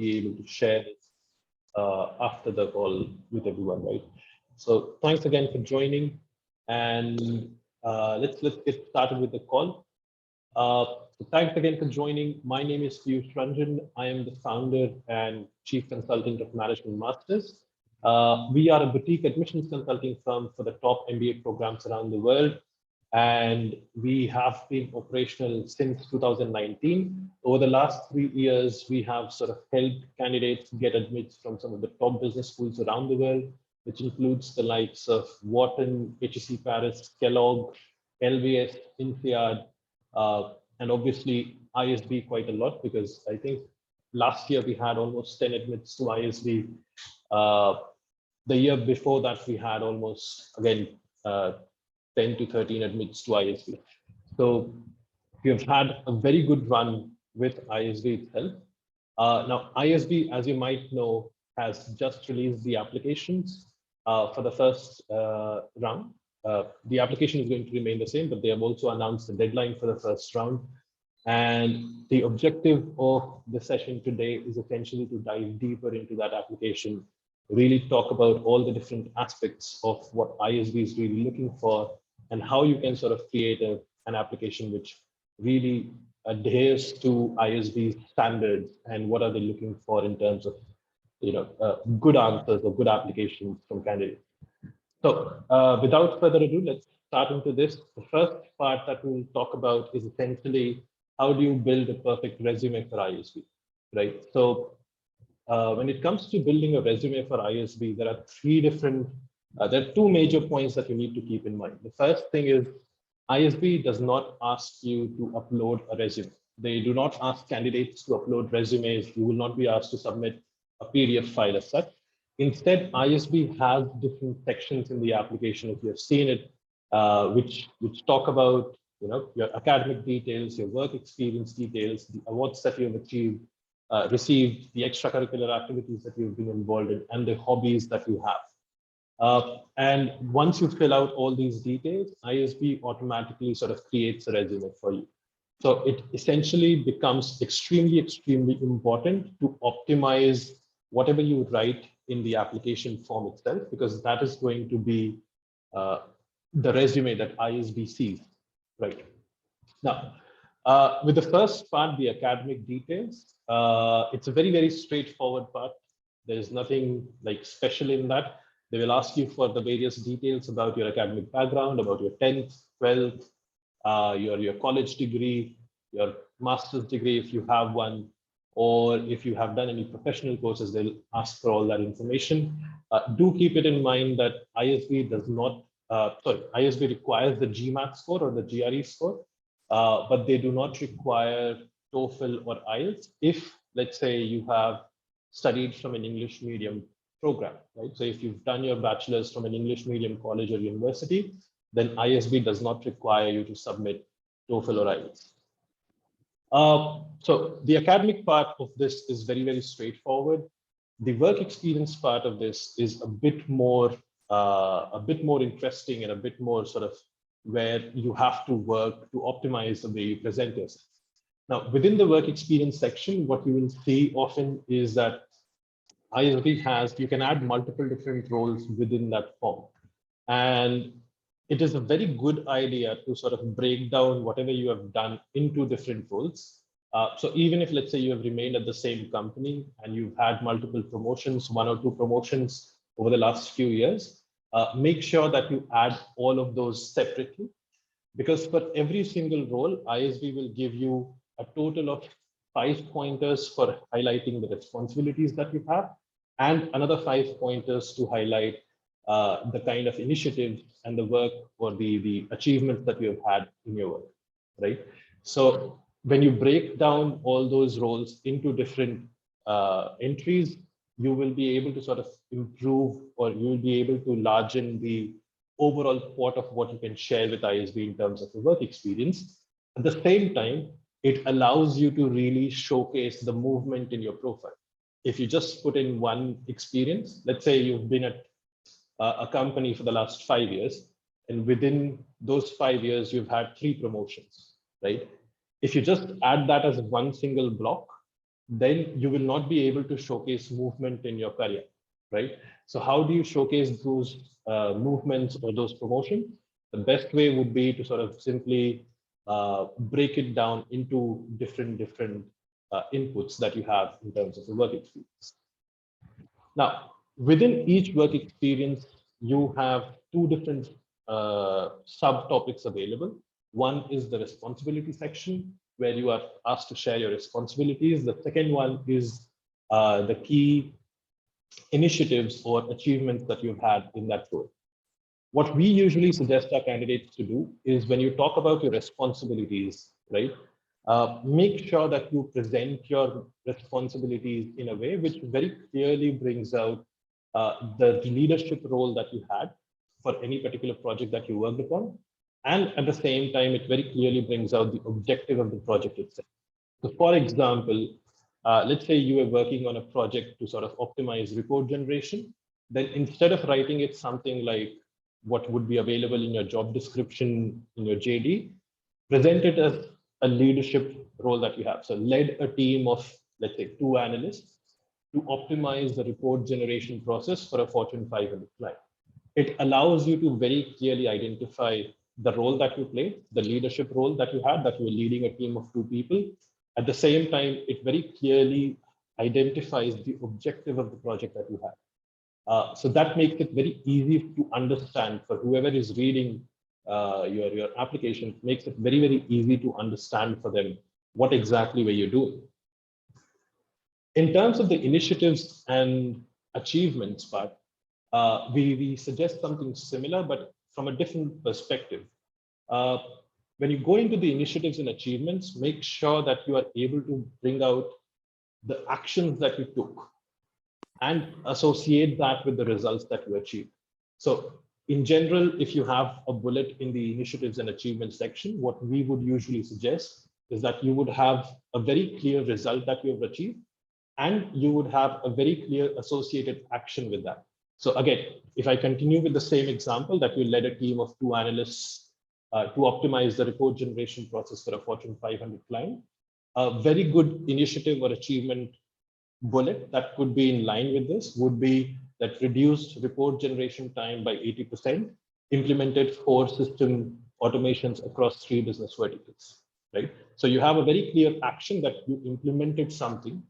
be able to share this after the call with everyone, right? So thanks again for joining, and let's get started with the call. So thanks again for joining. My name is Piyush Ranjan. I am the founder and chief consultant of Management Masters. We are a boutique admissions consulting firm for the top MBA programs around the world, and we have been operational since 2019. Over the last 3 years, we have sort of helped candidates get admits from some of the top business schools around the world, which includes the likes of Wharton, HEC Paris, Kellogg, LVS, INSEAD, and obviously ISB quite a lot, because I think last year we had almost 10 admits to ISB. The year before that, we had almost, again, 10 to 13 admits to ISB. So we have had a very good run with ISB itself. Now, ISB, as you might know, has just released the applications for the first round. The application is going to remain the same, but they have also announced the deadline for the first round. And the objective of the session today is essentially to dive deeper into that application, really talk about all the different aspects of what ISB is really looking for and how you can sort of create an application which really adheres to ISB standards, and what are they looking for in terms of good answers or good applications from candidates. So without further ado, let's start into this. The first part that we'll talk about is essentially how do you build a perfect resume for ISB, right? So when it comes to building a resume for ISB, there are two major points that you need to keep in mind. The first thing is ISB does not ask you to upload a resume. They do not ask candidates to upload resumes. You will not be asked to submit a PDF file as such. Instead, ISB has different sections in the application, if you have seen it, which talk about your academic details, your work experience details, the awards that you have received, the extracurricular activities that you've been involved in, and the hobbies that you have. And once you fill out all these details, ISB automatically sort of creates a resume for you. So it essentially becomes extremely, extremely important to optimize whatever you write in the application form itself, because that is going to be the resume that ISB sees, right? Now, with the first part, the academic details, it's a very, very straightforward part. There is nothing like special in that. They will ask you for the various details about your academic background, about your 10th, 12th, your college degree, your master's degree, if you have one, or if you have done any professional courses, they'll ask for all that information. Do keep it in mind that ISB does not, ISB requires the GMAT score or the GRE score, but they do not require TOEFL or IELTS if, let's say, you have studied from an English medium program, right? So if you've done your bachelor's from an English medium college or university, then ISB does not require you to submit TOEFL or IELTS. So the academic part of this is very, very straightforward. The work experience part of this is a bit more interesting and a bit more sort of where you have to work to optimize the way you present yourself. Now, within the work experience section, what you will see often is that ISB you can add multiple different roles within that form. And it is a very good idea to sort of break down whatever you have done into different roles. So even if, let's say, you have remained at the same company and you've had multiple promotions, 1 or 2 promotions over the last few years, make sure that you add all of those separately, because for every single role, ISB will give you a total of 5 pointers for highlighting the responsibilities that you have, and another 5 pointers to highlight the kind of initiatives and the work or the achievements that you have had in your work, right? So when you break down all those roles into different entries, you will be able to sort of improve, or you will be able to largen the overall pot of what you can share with ISB in terms of the work experience. At the same time, it allows you to really showcase the movement in your profile. If you just put in one experience, let's say you've been at a company for the last 5 years, and within those 5 years, you've had 3 promotions, right? If you just add that as one single block, then you will not be able to showcase movement in your career, right? So how do you showcase those movements or those promotions? The best way would be to sort of simply break it down into different inputs that you have in terms of the work experience. Now, within each work experience, you have two different subtopics available. One is the responsibility section, where you are asked to share your responsibilities. The second one is the key initiatives or achievements that you've had in that role. What we usually suggest our candidates to do is when you talk about your responsibilities, right, make sure that you present your responsibilities in a way which very clearly brings out the leadership role that you had for any particular project that you worked upon. And at the same time, it very clearly brings out the objective of the project itself. So for example, let's say you were working on a project to sort of optimize report generation. Then instead of writing it something like what would be available in your job description in your JD, present it as a leadership role that you have. So led a team of, let's say, 2 analysts to optimize the report generation process for a Fortune 500 client. It allows you to very clearly identify the role that you played, the leadership role that you had, that you were leading a team of 2 people. At the same time, it very clearly identifies the objective of the project that you have. So that makes it very easy to understand for whoever is reading your application, makes it very easy to understand for them what exactly were you doing. In terms of the initiatives and achievements part, we suggest something similar, but from a different perspective. When you go into the initiatives and achievements, make sure that you are able to bring out the actions that you took and associate that with the results that you achieved. So in general, if you have a bullet in the initiatives and achievements section, what we would usually suggest is that you would have a very clear result that you have achieved, and you would have a very clear associated action with that. So again, if I continue with the same example that you led a team of 2 analysts to optimize the report generation process for a Fortune 500 client, a very good initiative or achievement bullet that could be in line with this would be that reduced report generation time by 80%, implemented 4 system automations across 3 business verticals, right? So you have a very clear action that you implemented something,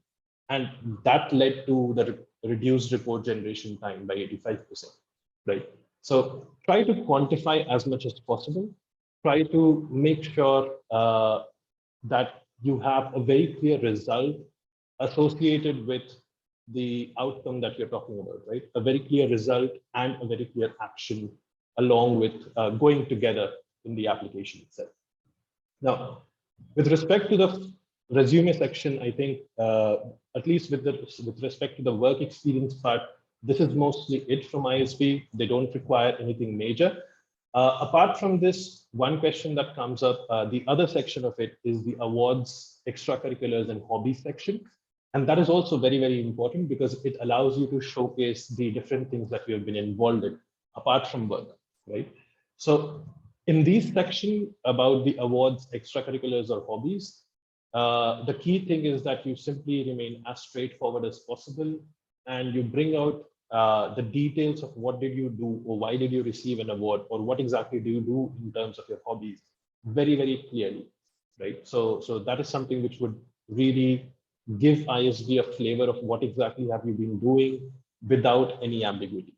and that led to the reduced report generation time by 85%, right? So try to quantify as much as possible. Try to make sure that you have a very clear result associated with the outcome that you're talking about, right? A very clear result and a very clear action along with going together in the application itself. Now, with respect to the resume section, I think at least with respect to the work experience part, this is mostly it from ISB. They don't require anything major. Apart from this, one question that comes up, the other section of it is the awards, extracurriculars, and hobbies section. And that is also very important because it allows you to showcase the different things that you have been involved in apart from work, right? So in this section about the awards, extracurriculars, or hobbies, the key thing is that you simply remain as straightforward as possible, and you bring out the details of what did you do, or why did you receive an award, or what exactly do you do in terms of your hobbies very clearly, right? So that is something which would really give ISB a flavor of what exactly have you been doing without any ambiguity,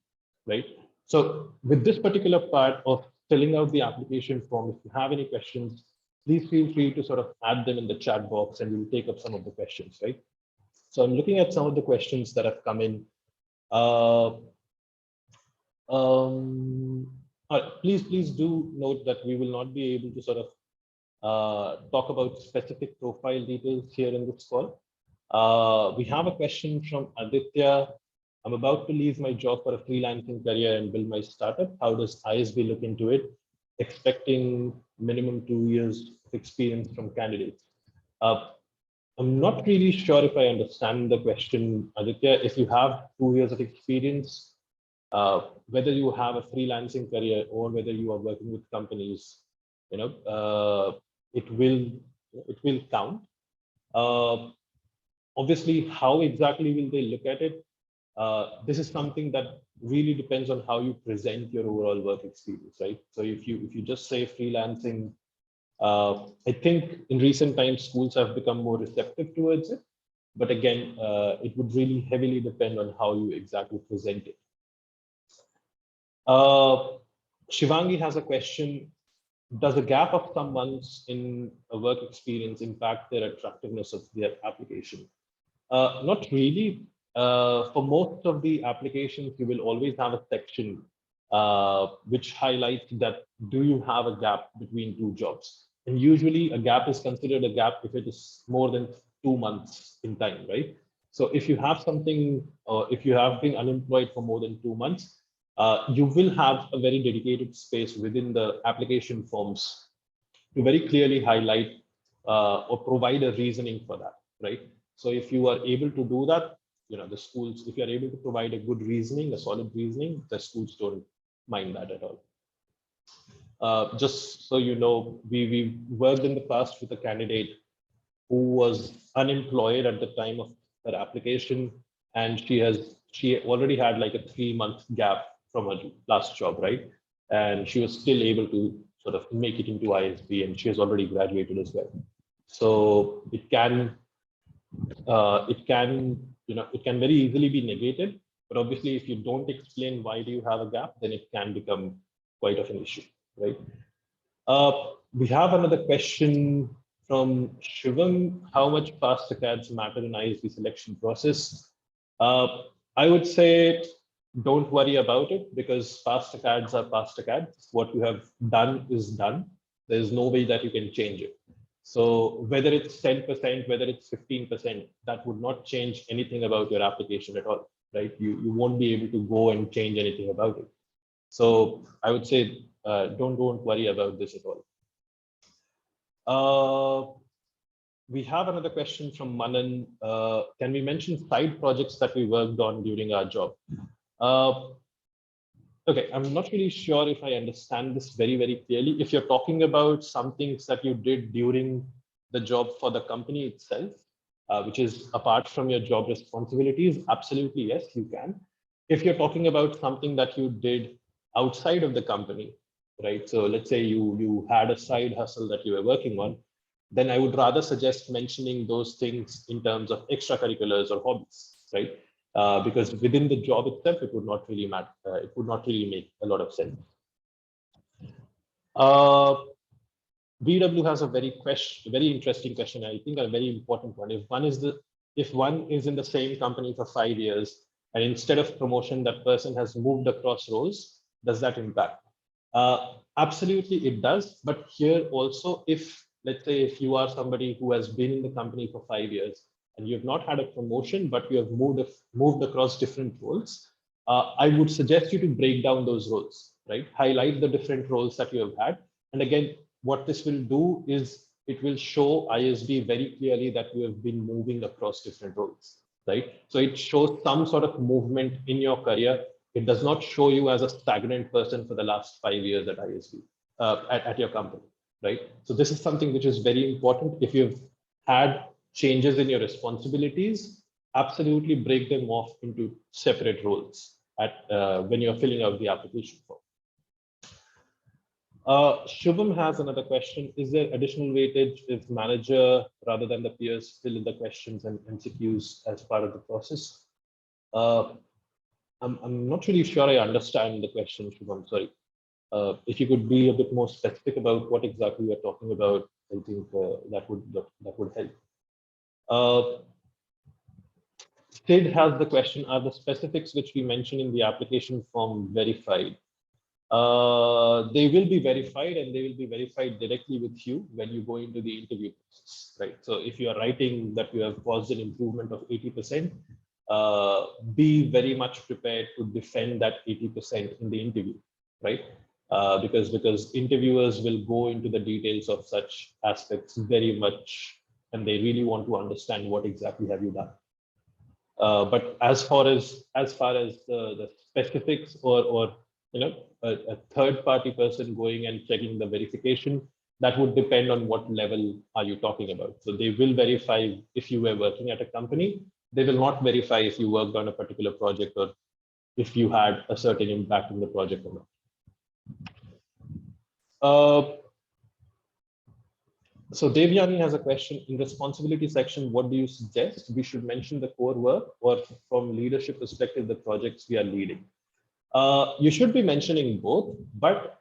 right? So with this particular part of filling out the application form, if you have any questions, please feel free to sort of add them in the chat box and we'll take up some of the questions, right? So I'm looking at some of the questions that have come in. Please do note that we will not be able to sort of talk about specific profile details here in this call. We have a question from Aditya. I'm about to leave my job for a freelancing career and build my startup. How does ISB look into it? Expecting minimum 2 years of experience from candidates. I'm not really sure if I understand the question, Aditya. If you have 2 years of experience, whether you have a freelancing career or whether you are working with companies, you know, it will count. Obviously, how exactly will they look at it? This is something that really depends on how you present your overall work experience, right? So if you just say freelancing, I think in recent times schools have become more receptive towards it. But again, it would really heavily depend on how you exactly present it. Shivangi has a question. Does a gap of some months in a work experience impact their attractiveness of their application? Not really. For most of the applications, you will always have a section which highlights that do you have a gap between two jobs? And usually a gap is considered a gap if it is more than 2 months in time, right? So if you have something, or if you have been unemployed for more than 2 months, you will have a very dedicated space within the application forms to very clearly highlight or provide a reasoning for that, right? So if you are able to do that, the schools, if you are able to provide a good reasoning, a solid reasoning, the schools don't mind that at all. Just so you know, we worked in the past with a candidate who was unemployed at the time of her application, and she already had like a 3 month gap from her last job, right? And she was still able to sort of make it into ISB, and she has already graduated as well. So it can very easily be negated, but obviously if you don't explain why do you have a gap, then it can become quite of an issue, right? We have another question from Shivam. How much fast ACADs matter in ISB selection process? I would say don't worry about it, because fast ACADs are fast ACADs. What you have done is done. There's no way that you can change it. So whether it's 10%, whether it's 15%, that would not change anything about your application at all, right? You won't be able to go and change anything about it. So I would say don't worry about this at all. We have another question from Manan. Can we mention side projects that we worked on during our job? Okay, I'm not really sure if I understand this very, very clearly. If you're talking about some things that you did during the job for the company itself, which is apart from your job responsibilities, absolutely, yes, you can. If you're talking about something that you did outside of the company, right? So let's say you had a side hustle that you were working on, then I would rather suggest mentioning those things in terms of extracurriculars or hobbies, right? Because within the job itself, it would not really matter. It would not really make a lot of sense. VW has a very interesting question. I think a very important one. If one is in the same company for 5 years, and instead of promotion, that person has moved across roles, does that impact? Absolutely, it does. But here also, let's say if you are somebody who has been in the company for 5 years and you have not had a promotion, but you have moved across different roles, I would suggest you to break down those roles, right? Highlight the different roles that you have had. And again, what this will do is it will show ISB very clearly that you have been moving across different roles, right? So it shows some sort of movement in your career. It does not show you as a stagnant person for the last 5 years at ISB, at your company, right? So this is something which is very important. If you've had changes in your responsibilities, absolutely break them off into separate roles when you're filling out the application form. Shubham has another question. Is there additional weightage if manager rather than the peers fill in the questions and MCQs as part of the process? I'm not really sure I understand the question, Shubham. Sorry. If you could be a bit more specific about what exactly you're talking about, I think that would help. Sid has the question: are the specifics which we mentioned in the application form verified? They will be verified, and they will be verified directly with you when you go into the interview process, right? So if you are writing that you have caused an improvement of 80%, be very much prepared to defend that 80% in the interview, right? Because interviewers will go into the details of such aspects very much, and they really want to understand what exactly have you done. But as far as the specifics or a third party person going and checking the verification, that would depend on what level are you talking about. So they will verify if you were working at a company. They will not verify if you worked on a particular project or if you had a certain impact in the project or not. So Devyani has a question in responsibility section. What do you suggest? We should mention the core work, or from leadership perspective, the projects we are leading. You should be mentioning both, but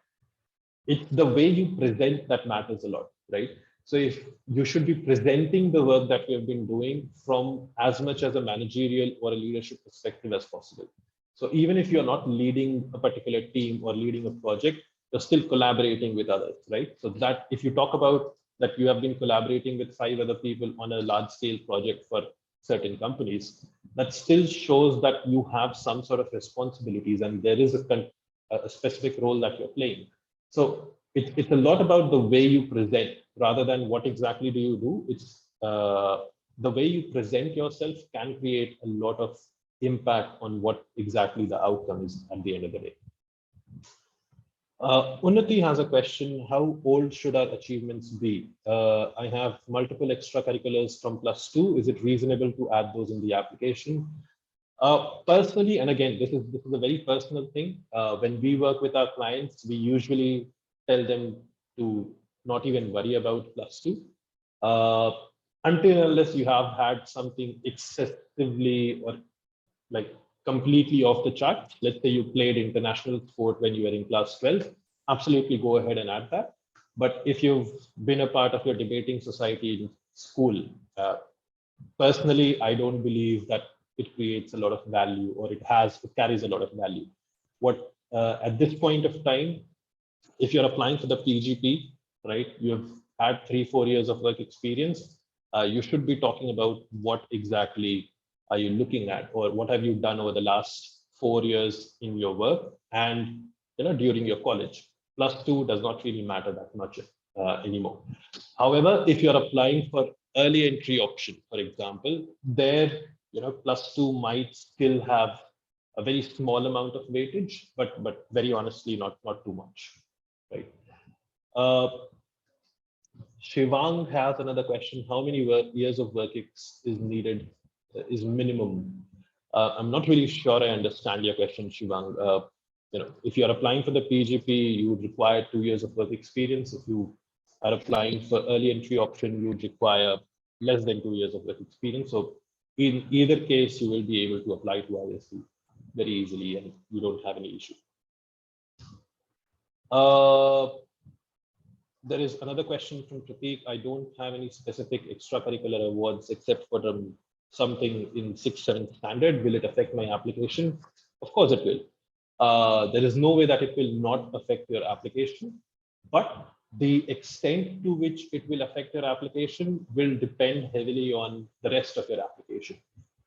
it's the way you present that matters a lot, right? So if you should be presenting the work that we have been doing from as much as a managerial or a leadership perspective as possible. So even if you're not leading a particular team or leading a project, you're still collaborating with others, right? So that if you talk about that you have been collaborating with 5 other people on a large scale project for certain companies, that still shows that you have some sort of responsibilities and there is a specific role that you're playing. So it's a lot about the way you present rather than what exactly do you do. It's the way you present yourself can create a lot of impact on what exactly the outcome is at the end of the day. Unnati has a question, how old should our achievements be? I have multiple extracurriculars from +2. Is it reasonable to add those in the application? Personally, and again, this is a very personal thing. When we work with our clients, we usually tell them to not even worry about +2 until unless you have had something excessively or like completely off the chart. Let's say you played international sport when you were in class 12, absolutely go ahead and add that. But if you've been a part of your debating society in school, personally, I don't believe that it creates a lot of value or it carries a lot of value. What at this point of time, if you're applying for the PGP, right, you have had 3-4 years of work experience, you should be talking about what exactly are you looking at, or what have you done over the last 4 years in your work and during your college. +2 does not really matter that much anymore. However, if you're applying for early entry option, for example, there +2 might still have a very small amount of weightage, but very honestly, not too much, right? Shivang has another question. How many years of work is needed, is minimum? I'm not really sure I understand your question, Shivang. If you're applying for the PGP, you would require 2 years of work experience. If you are applying for early entry option, you would require less than 2 years of work experience. So in either case, you will be able to apply to ISB very easily and you don't have any issue. There is another question from Prateek. I don't have any specific extracurricular awards except for something in 6th, 7th standard. Will it affect my application? Of course it will. There is no way that it will not affect your application, but the extent to which it will affect your application will depend heavily on the rest of your application.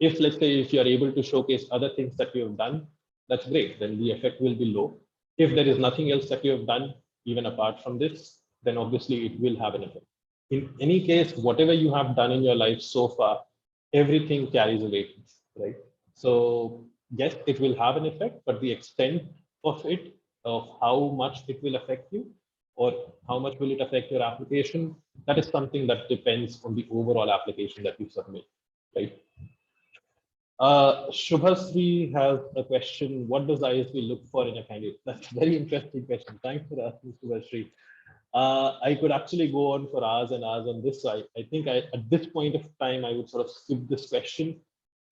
If, let's say, if you're able to showcase other things that you have done, that's great, then the effect will be low. If there is nothing else that you have done, even apart from this, then obviously it will have an effect. In any case, whatever you have done in your life so far, everything carries a weight, right? So yes, it will have an effect, but the extent of it, of how much it will affect you, or how much will it affect your application, that is something that depends on the overall application that you submit, right? Shubhasri has a question. What does ISB look for in a candidate? That's a very interesting question. Thanks for asking, Shubhasri. I could actually go on for hours and hours on this. So I think at this point of time, I would sort of skip this question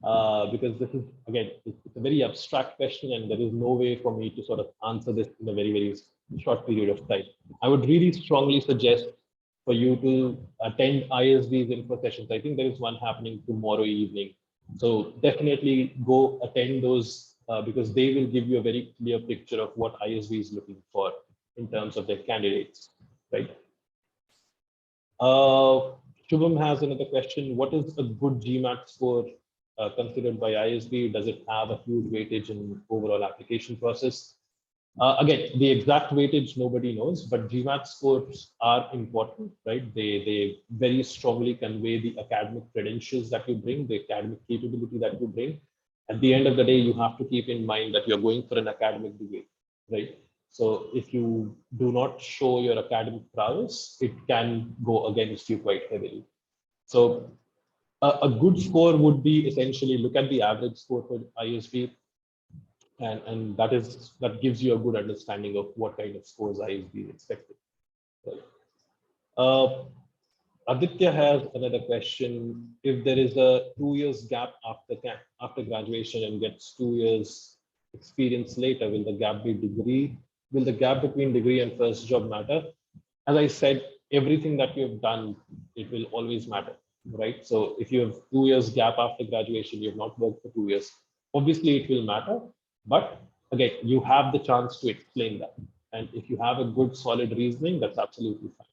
because this is, again, it's a very abstract question and there is no way for me to sort of answer this in a very, very short period of time. I would really strongly suggest for you to attend ISB's info sessions. I think there is one happening tomorrow evening. So definitely go attend those because they will give you a very clear picture of what ISB is looking for in terms of their candidates, right? Shubham has another question. What is a good GMAT score considered by ISB? Does it have a huge weightage in overall application process? Again, the exact weightage nobody knows, but GMAT scores are important, right? They very strongly convey the academic credentials that you bring, the academic capability that you bring. At the end of the day, you have to keep in mind that you're going for an academic degree, right? So if you do not show your academic prowess, it can go against you quite heavily. So a good score would be essentially look at the average score for ISB, and that gives you a good understanding of what kind of scores ISB is expected. Right. Aditya has another question. If there is a 2 years gap after graduation and gets 2 years experience later, will the gap be degree? Will the gap between degree and first job matter? As I said, everything that you have done, it will always matter, right? So if you have 2 years gap after graduation, you have not worked for 2 years, obviously it will matter. But again, you have the chance to explain that. And if you have a good solid reasoning, that's absolutely fine.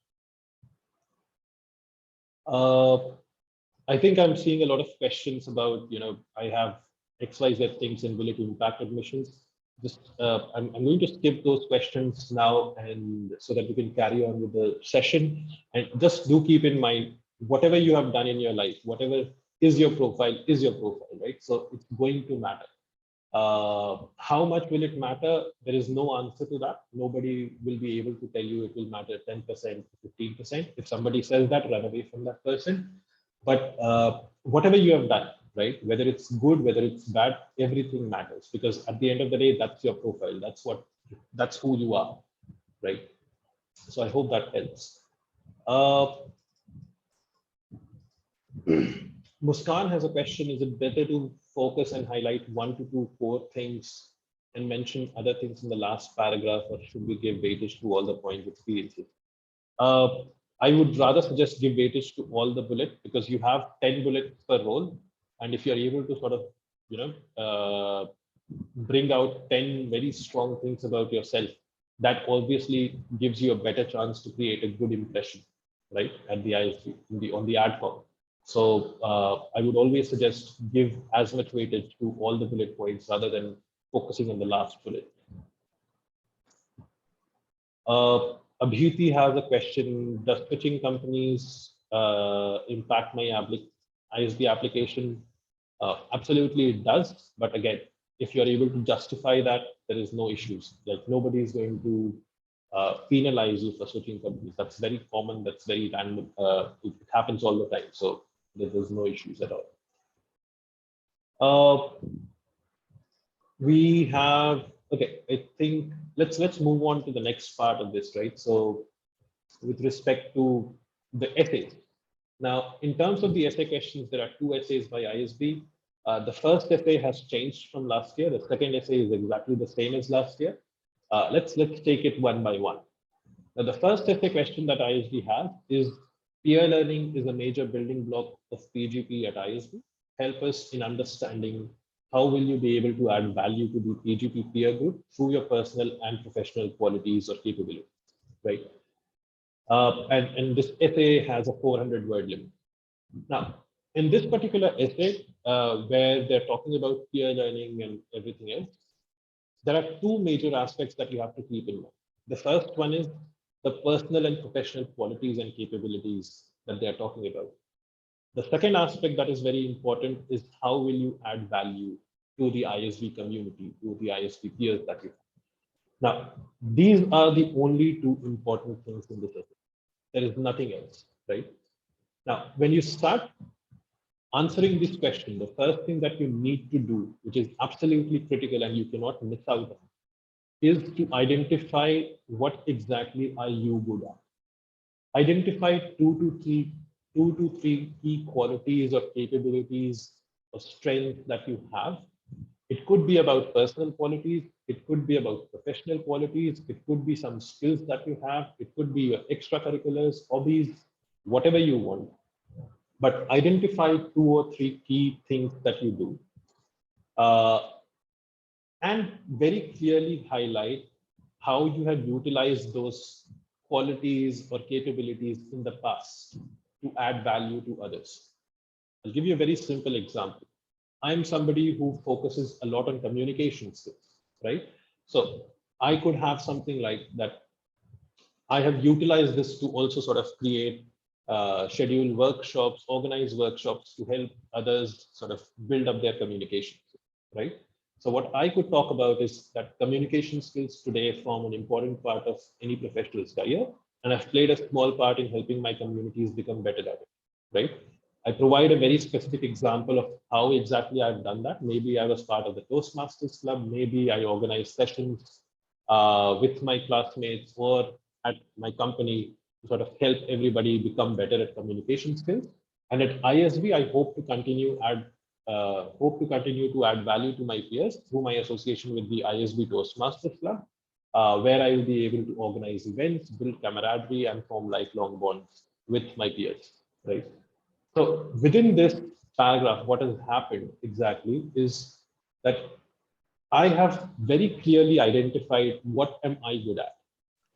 I think I'm seeing a lot of questions about, I have XYZ things in ability to impact admissions. Just, I'm going to skip those questions now, and so that we can carry on with the session. And just do keep in mind, whatever you have done in your life, whatever is your profile, right? So it's going to matter. How much will it matter? There is no answer to that. Nobody will be able to tell you it will matter 10%, 15%. If somebody says that, run away from that person. But whatever you have done, right? Whether it's good, whether it's bad, everything matters, because at the end of the day, that's your profile. That's who you are, right? So I hope that helps. Muskan has a question. Is it better to focus and highlight 1 to 2 core things and mention other things in the last paragraph, or should we give weightage to all the points experiences? I would rather suggest give weightage to all the bullets, because you have 10 bullets per role. And if you're able to sort of, bring out 10 very strong things about yourself, that obviously gives you a better chance to create a good impression, right? At the ISB, on the ad form. So I would always suggest give as much weightage to all the bullet points rather than focusing on the last bullet. Abhiti has a question. Does switching companies impact my ISB application? Absolutely it does. But again, if you're able to justify that, there is no issues. Like nobody is going to penalize you for switching companies. That's very common. That's very random. It happens all the time. So there's no issues at all. We have, okay, I think let's move on to the next part of this, right? So with respect to the essays. Now, in terms of the essay questions, there are 2 essays by ISB. The first essay has changed from last year. The second essay is exactly the same as last year. Let's take it one by one. Now, the first essay question that ISB has is, peer learning is a major building block of PGP at ISB. Help us in understanding how will you be able to add value to the PGP peer group through your personal and professional qualities or capabilities, right? And this essay has a 400-word limit. Now, in this particular essay, where they're talking about peer learning and everything else, there are 2 major aspects that you have to keep in mind. The first one is the personal and professional qualities and capabilities that they're talking about. The second aspect that is very important is how will you add value to the ISB community, to the ISB peers that you have. Now, these are the only 2 important things in this essay. There is nothing else, right? Now, when you start answering this question, the first thing that you need to do, which is absolutely critical and you cannot miss out on, is to identify what exactly are you good at. Identify two to three key qualities or capabilities or strengths that you have. It could be about personal qualities. It could be about professional qualities. It could be some skills that you have. It could be your extracurriculars, hobbies, whatever you want. But identify 2 or 3 key things that you do. And very clearly highlight how you have utilized those qualities or capabilities in the past to add value to others. I'll give you a very simple example. I'm somebody who focuses a lot on communication skills, right? So I could have something like that. I have utilized this to also sort of create, schedule workshops, organize workshops to help others sort of build up their communication, right? So what I could talk about is that communication skills today form an important part of any professional's career, and I've played a small part in helping my communities become better at it, right? I provide a very specific example of how exactly I've done that. Maybe I was part of the Toastmasters Club, maybe I organized sessions with my classmates or at my company to sort of help everybody become better at communication skills. And at ISB, I hope to continue to add value to my peers through my association with the ISB Toastmasters Club, where I will be able to organize events, build camaraderie, and form lifelong bonds with my peers. Right. So within this paragraph, what has happened exactly is that I have very clearly identified what am I good at,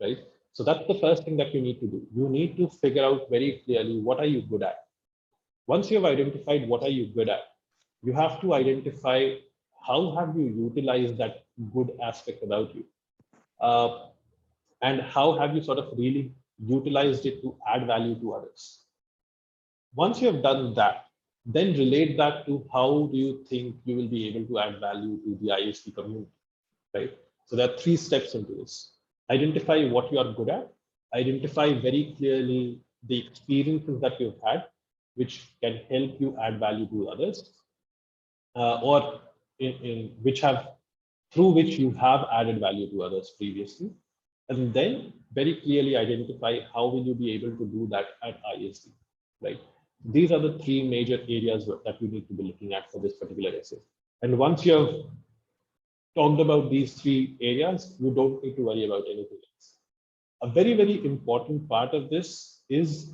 right? So that's the first thing that you need to do. You need to figure out very clearly what are you good at. Once you have identified what are you good at, you have to identify how have you utilized that good aspect about you, uh, and how have you sort of really utilized it to add value to others. Once you have done that, then relate that to how do you think you will be able to add value to the ISP community, right? So there are three steps into this. Identify what you are good at, identify very clearly the experiences that you've had, which can help you add value to others, or in which have through which you have added value to others previously, and then very clearly identify how will you be able to do that at ISD, right? These are the three major areas that you need to be looking at for this particular essay. And once you have talked about these three areas, you don't need to worry about anything else. A very, very important part of this is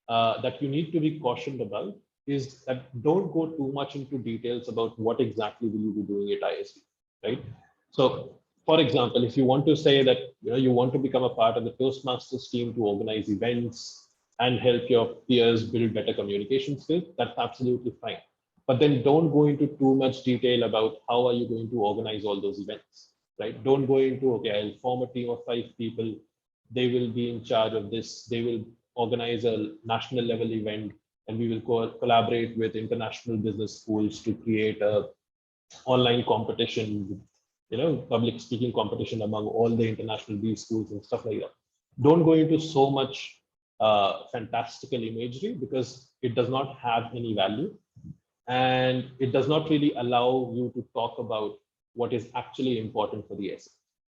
that you need to be cautioned about is that don't go too much into details about what exactly will you be doing at ISB, right? So, for example, if you want to say that you want to become a part of the Toastmasters team to organize events and help your peers build better communication skills, that's absolutely fine. But then don't go into too much detail about how are you going to organize all those events, right? Don't go into, okay, I'll form a team of 5 people. They will be in charge of this. They will organize a national level event, and we will collaborate with international business schools to create a online competition, public speaking competition among all the international B schools and stuff like that. Don't go into so much fantastical imagery because it does not have any value, and it does not really allow you to talk about what is actually important for the essay.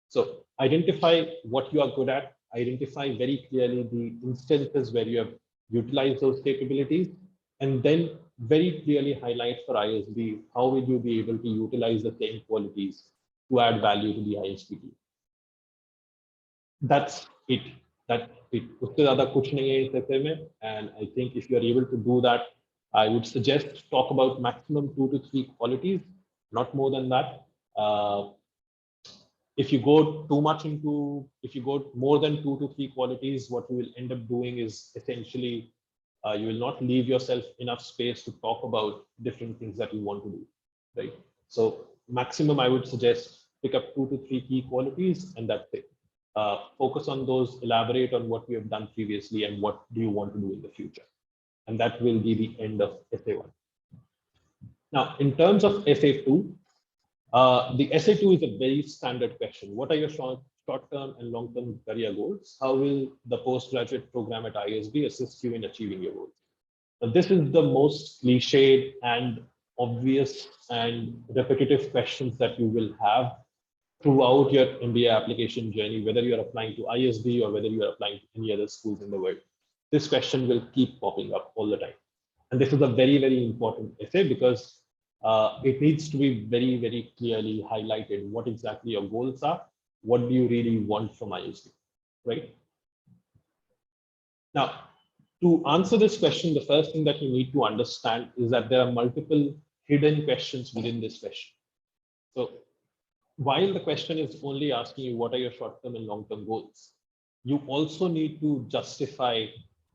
So identify what you are good at, identify very clearly the instances where you have utilized those capabilities, and then very clearly highlight for ISB how will you be able to utilize the same qualities to add value to the ISB team. That's it. That's it. उससे ज़्यादा कुछ नहीं है इस essay में, and I think if you are able to do that, I would suggest talk about maximum 2 to 3 qualities, not more than that. If you go too much into, if you go more than 2 to 3 qualities, what you will end up doing is essentially you will not leave yourself enough space to talk about different things that you want to do, right? So maximum, I would suggest pick up 2 to 3 key qualities, and that's it. Focus on those, elaborate on what you have done previously and what do you want to do in the future. And that will be the end of essay 1. Now, in terms of essay 2, the essay 2 is a very standard question. What are your short-term and long-term career goals? How will the postgraduate program at ISB assist you in achieving your goals? Now, this is the most cliched and obvious and repetitive questions that you will have throughout your MBA application journey, whether you're applying to ISB or whether you're applying to any other schools in the world. This question will keep popping up all the time. And this is a very, very important essay because it needs to be very, very clearly highlighted what exactly your goals are. What do you really want from ISB, right? Now, to answer this question, the first thing that you need to understand is that there are multiple hidden questions within this question. So while the question is only asking you what are your short-term and long-term goals, you also need to justify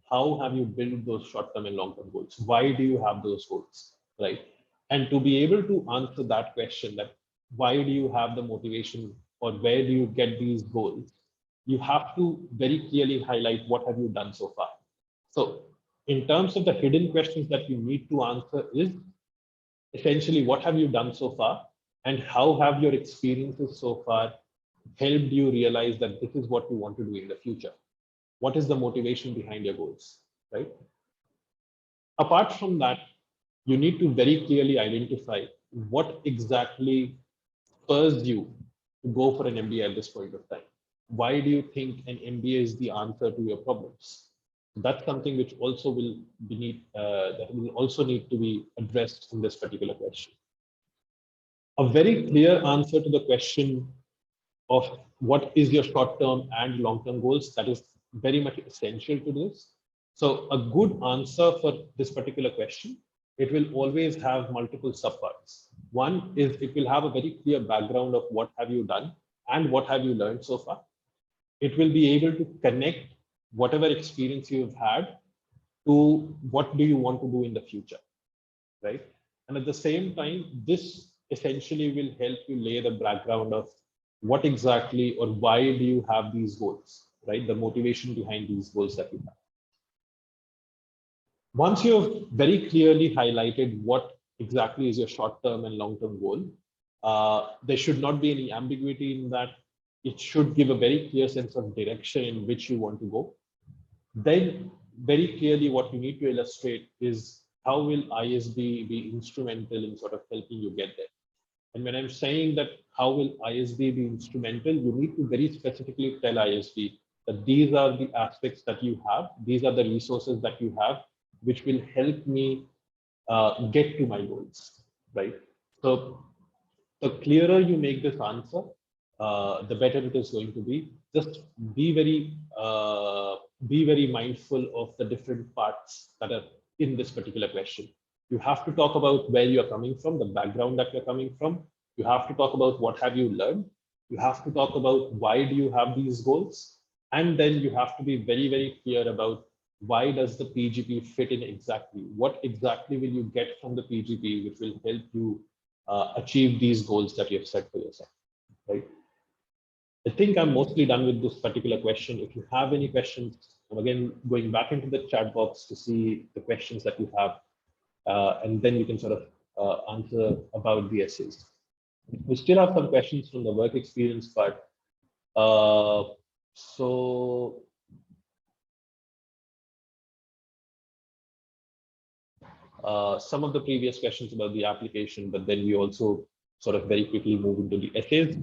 how have you built those short-term and long-term goals? Why do you have those goals, right? And to be able to answer that question, that why do you have the motivation or where do you get these goals, you have to very clearly highlight what have you done so far. So in terms of the hidden questions that you need to answer is essentially what have you done so far, And how have your experiences so far helped you realize that this is what you want to do in the future? What is the motivation behind your goals, right? Apart from that, you need to very clearly identify what exactly spurs you to go for an MBA at this point of time. Why do you think an MBA is the answer to your problems? That's something which also will be that will also need to be addressed in this particular question. A very clear answer to the question of what is your short-term and long-term goals, that is very much essential to this. So a good answer for this particular question, it will always have multiple subparts. One is it will have a very clear background of what have you done and what have you learned so far. It will be able to connect whatever experience you've had to what do you want to do in the future, right? And at the same time, this essentially will help you lay the background of what exactly or why do you have these goals, right? The motivation behind these goals that you have. Once you've very clearly highlighted what exactly is your short-term and long-term goal, there should not be any ambiguity in that. It should give a very clear sense of direction in which you want to go. Then very clearly what you need to illustrate is how will ISB be instrumental in sort of helping you get there. And when I'm saying that how will ISB be instrumental, you need to very specifically tell ISB that these are the aspects that you have, these are the resources that you have, which will help me get to my goals, right? So the clearer you make this answer, the better it is going to be. Just be very mindful of the different parts that are in this particular question. You have to talk about where you are coming from, the background that you're coming from. You have to talk about what have you learned. You have to talk about why do you have these goals, and then you have to be very, very clear about why does the PGP fit in exactly? What exactly will you get from the PGP which will help you achieve these goals that you have set for yourself, right? I think I'm mostly done with this particular question. If you have any questions, I'm again going back into the chat box to see the questions that you have, and then you can sort of answer about the essays. We still have some questions from the work experience part. So some of the previous questions about the application, but then we also sort of very quickly move into the essays.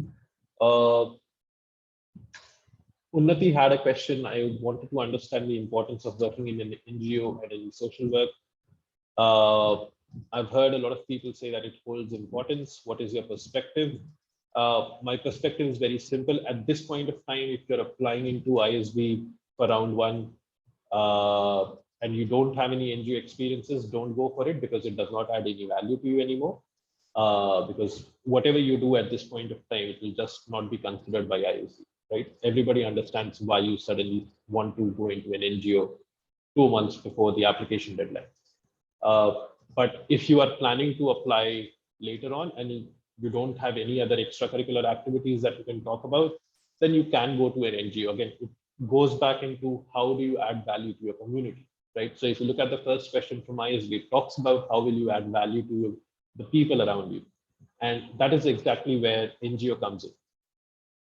Unnati had a question. I wanted to understand the importance of working in an NGO and in social work. I've heard a lot of people say that it holds importance. What is your perspective? My perspective is very simple. At this point of time, if you're applying into ISB for round one and you don't have any NGO experiences, don't go for it because it does not add any value to you anymore. Because whatever you do at this point of time, it will just not be considered by ISB, right? Everybody understands why you suddenly want to go into an NGO 2 months before the application deadline. But if you are planning to apply later on and you don't have any other extracurricular activities that you can talk about, then you can go to an NGO. Again, it goes back into how do you add value to your community, right? So if you look at the first question from ISB, it talks about how will you add value to the people around you. And that is exactly where NGO comes in.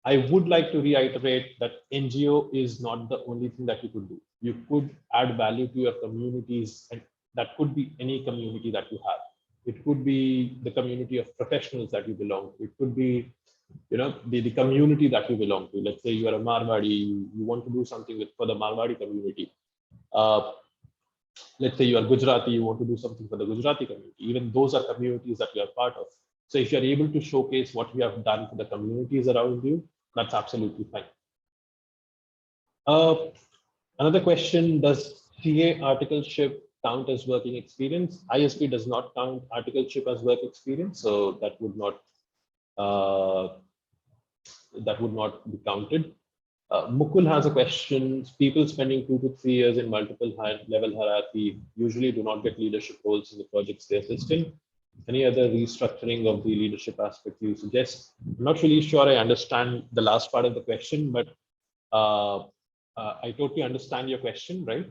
I would like to reiterate that NGO is not the only thing that you could do. You could add value to your communities, and that could be any community that you have. It could be the community of professionals that you belong to. It could be, the community that you belong to. Let's say you are a Marwadi, you want to do something for the Marwadi community. Let's say you are Gujarati, you want to do something for the Gujarati community. Even those are communities that you are part of. So if you're able to showcase what you have done for the communities around you, that's absolutely fine. Another question, does CA articleship count as working experience? ISB does not count articleship as work experience, so that would not be counted. Mukul has a question. People spending 2 to 3 years in multiple level hierarchy usually do not get leadership roles in the projects they assist in. Any other restructuring of the leadership aspect you suggest? I'm not really sure I understand the last part of the question, but I totally understand your question, right?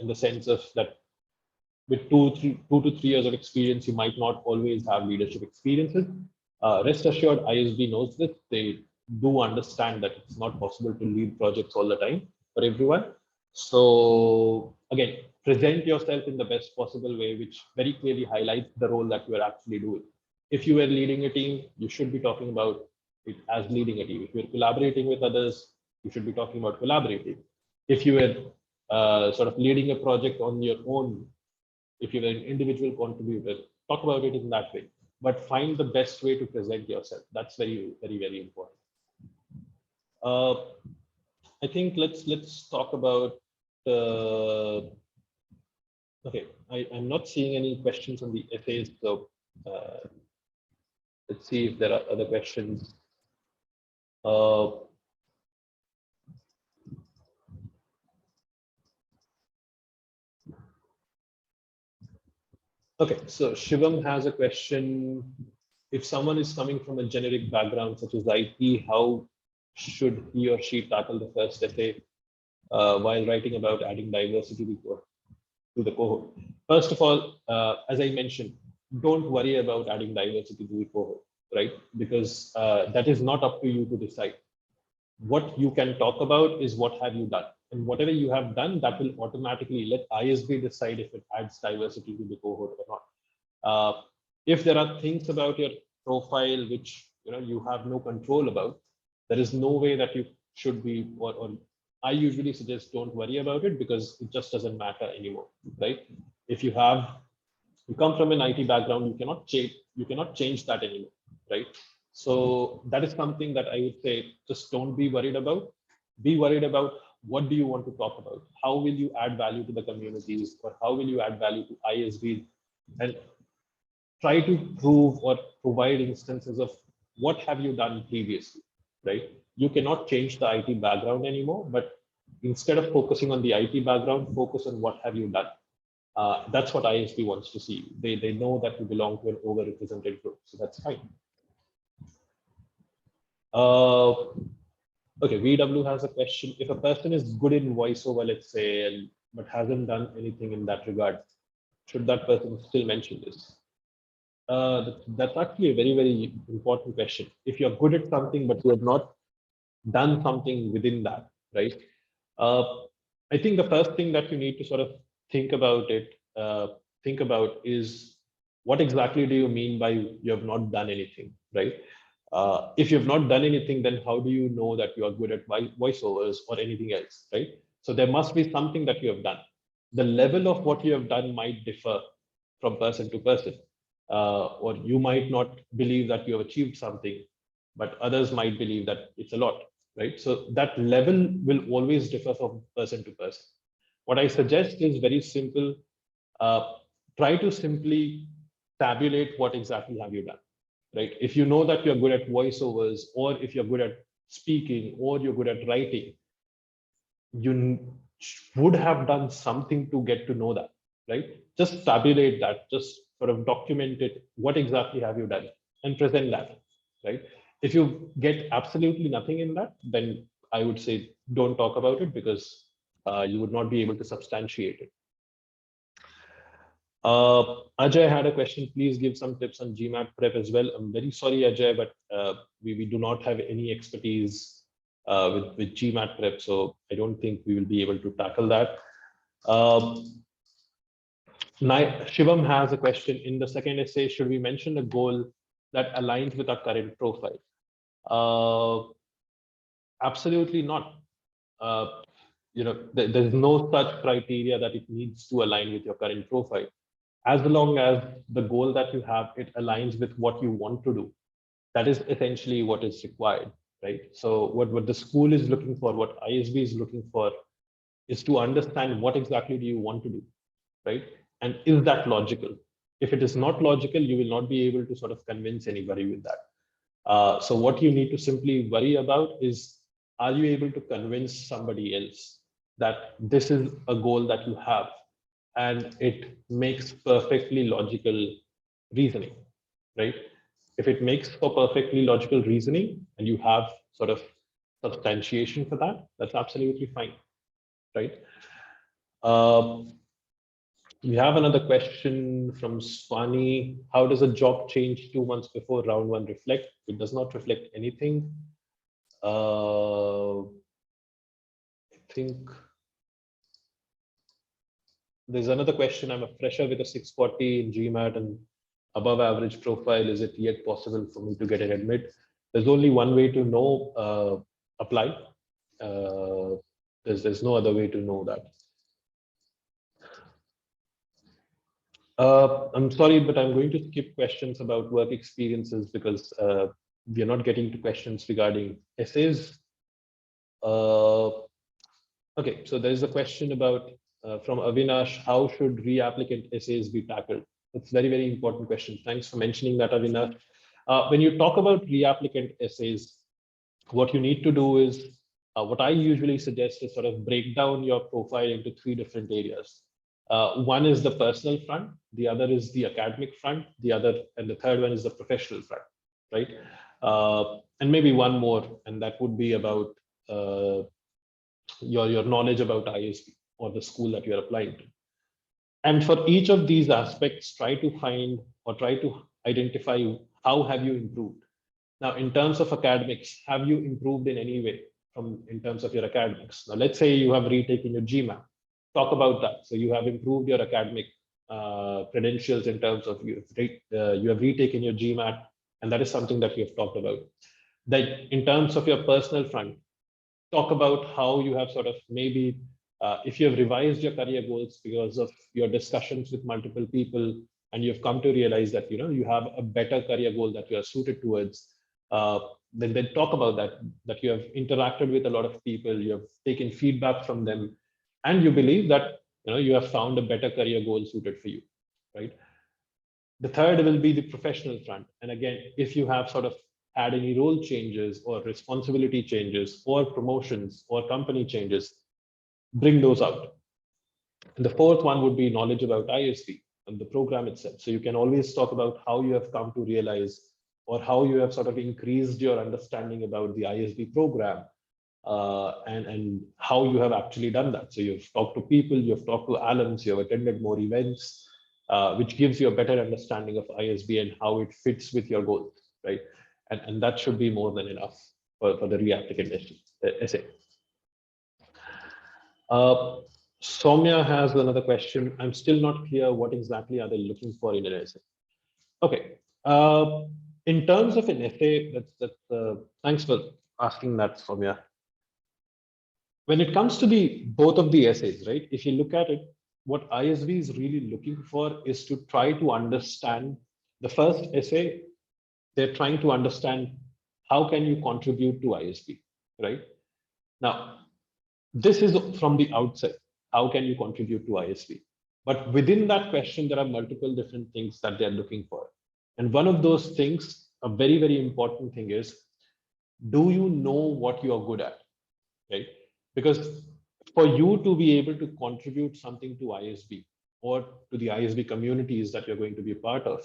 In the sense of that with 2 to 3 years of experience, you might not always have leadership experiences. Rest assured, ISB knows this. They do understand that it's not possible to lead projects all the time for everyone. So again, present yourself in the best possible way, which very clearly highlights the role that you are actually doing. If you were leading a team, you should be talking about it as leading a team. If you're collaborating with others, you should be talking about collaborating. If you were sort of leading a project on your own, if you're an individual contributor, talk about it in that way, but find the best way to present yourself. That's very, very, very important. uh, I think let's talk about okay, I'm not seeing any questions on the essays, so let's see if there are other questions. uh, Okay, so Shivam has a question. If someone is coming from a generic background such as IT, how should he or she tackle the first essay while writing about adding diversity to the cohort? First of all, as I mentioned, don't worry about adding diversity to the cohort, right? Because that is not up to you to decide. What you can talk about is what have you done, and whatever you have done, that will automatically let ISB decide if it adds diversity to the cohort or not. If there are things about your profile which you have no control about, there is no way that you should be, or I usually suggest don't worry about it, because it just doesn't matter anymore, right? If you come from an IT background, you cannot change that anymore, right? So that is something that I would say, just don't be worried about. Be worried about what do you want to talk about, how will you add value to the communities, or how will you add value to ISB, and try to prove or provide instances of what have you done previously, right? You cannot change the IT background anymore, but instead of focusing on the IT background, focus on what have you done. That's what ISB wants to see. They know that you belong to an overrepresented group, so that's fine. Uh, okay, VW has a question. If a person is good in voiceover, let's say, but hasn't done anything in that regard, should that person still mention this? That's actually a very, very important question. If you're good at something, but you have not done something within that, right? Uh, I think the first thing that you need to sort of think about think about is, what exactly do you mean by you have not done anything, right? If you have not done anything, then how do you know that you are good at voiceovers or anything else, right? So there must be something that you have done. The level of what you have done might differ from person to person, or you might not believe that you have achieved something, but others might believe that it's a lot, right? So that level will always differ from person to person. What I suggest is very simple. Uh, Try to simply tabulate what exactly have you done, right? If you know that you're good at voiceovers, or if you're good at speaking, or you're good at writing, you would have done something to get to know that, right? Just tabulate that, just sort of document it. What exactly have you done, and present that, right? If you get absolutely nothing in that, then I would say don't talk about it, because you would not be able to substantiate it. Ajay had a question. Please give some tips on GMAT prep as well. I'm very sorry, Ajay, but we do not have any expertise with GMAT prep, so I don't think we will be able to tackle that. Shivam has a question. In the second essay, should we mention a goal that aligns with our current profile? Absolutely not. There's no such criteria that it needs to align with your current profile. As long as the goal that you have, it aligns with what you want to do, that is essentially what is required, right? So what the school is looking for, what ISB is looking for, is to understand what exactly do you want to do, right? And is that logical? If it is not logical, you will not be able to sort of convince anybody with that. So what you need to simply worry about is, are you able to convince somebody else that this is a goal that you have, and it makes perfectly logical reasoning, right? If it makes for perfectly logical reasoning and you have sort of substantiation for that, that's absolutely fine, right? Um, We have another question from Swani. How does a job change 2 months before round one reflect? It does not reflect anything. I think there's another question. I'm a fresher with a 640 in GMAT and above average profile. Is it yet possible for me to get an admit? There's only one way to know, apply. There's no other way to know that. I'm sorry, but I'm going to skip questions about work experiences because we are not getting to questions regarding essays. Okay, so there is a question about from Avinash, how should reapplicant essays be tackled? It's very, very important question. Thanks for mentioning that, Avinash. When you talk about reapplicant essays, what you need to do is, what I usually suggest is sort of break down your profile into three different areas. One is the personal front, the other is the academic front, and the third one is the professional front, right? And maybe one more, and that would be about your knowledge about ISB or the school that you're applying to. And for each of these aspects, try to find or try to identify how have you improved. Now, in terms of academics, have you improved in any way in terms of your academics? Now, let's say you have retaken your GMAT. Talk about that. So you have improved your academic credentials in terms of you have retaken your GMAT, and that is something that we have talked about. That in terms of your personal front, talk about how you have sort of maybe if you have revised your career goals because of your discussions with multiple people and you've come to realize that you have a better career goal that you are suited towards, then talk about that you have interacted with a lot of people, you have taken feedback from them, and you believe that you have found a better career goal suited for you, right? The third will be the professional front, and again, if you have sort of had any role changes or responsibility changes or promotions or company changes, bring those out. And the fourth one would be knowledge about ISB and the program itself. So you can always talk about how you have come to realize or how you have sort of increased your understanding about the ISB program, and how you have actually done that. So you've talked to people, you've talked to alums, you have attended more events, which gives you a better understanding of ISB and how it fits with your goals, right? And that should be more than enough for the reapplicant essay. Soumya has another question. I'm still not clear what exactly are they looking for in an essay. Okay. In terms of an essay, thanks for asking that, Soumya. When it comes to both of the essays, right? If you look at it, what ISB is really looking for is to try to understand the first essay. They're trying to understand how can you contribute to ISB, right? Now, this is from the outset. How can you contribute to ISB? But within that question, there are multiple different things that they're looking for. And one of those things, a very, very important thing is, do you know what you're good at, right? Because for you to be able to contribute something to ISB or to the ISB communities that you're going to be a part of,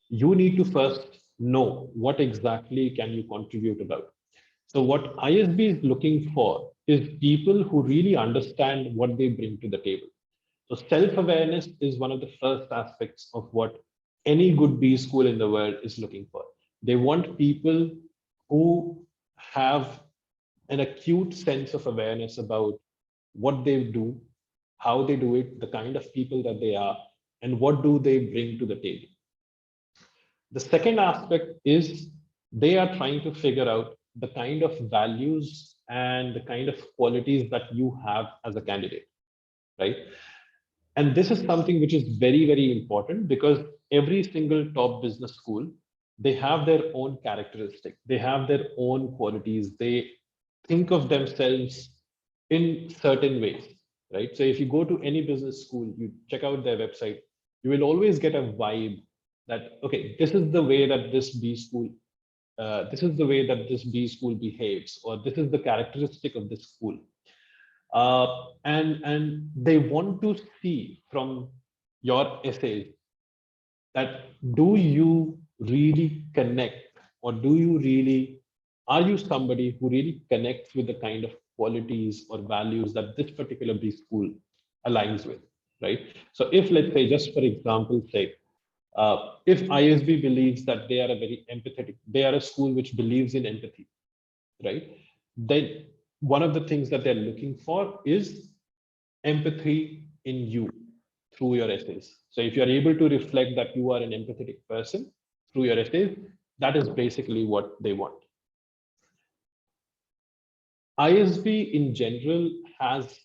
you need to first know what exactly can you contribute about. So what ISB is looking for is people who really understand what they bring to the table. So self-awareness is one of the first aspects of what any good B school in the world is looking for. They want people who have an acute sense of awareness about what they do, how they do it, the kind of people that they are, and what do they bring to the table. The second aspect is they are trying to figure out the kind of values and the kind of qualities that you have as a candidate, right? And this is something which is very, very important because every single top business school, they have their own characteristic, they have their own qualities, they think of themselves in certain ways, right? So if you go to any business school, you check out their website, you will always get a vibe that, okay, this is the way that this B school, this is the way that this B school behaves, or this is the characteristic of this school. And they want to see from your essays that do you really connect, or are you somebody who really connects with the kind of qualities or values that this particular B school aligns with, right? So if, let's say, just for example's sake, if ISB believes that they are a very empathetic, they are a school which believes in empathy, right? Then one of the things that they're looking for is empathy in you through your essays. So if you're able to reflect that you are an empathetic person through your essays, that is basically what they want. ISB in general has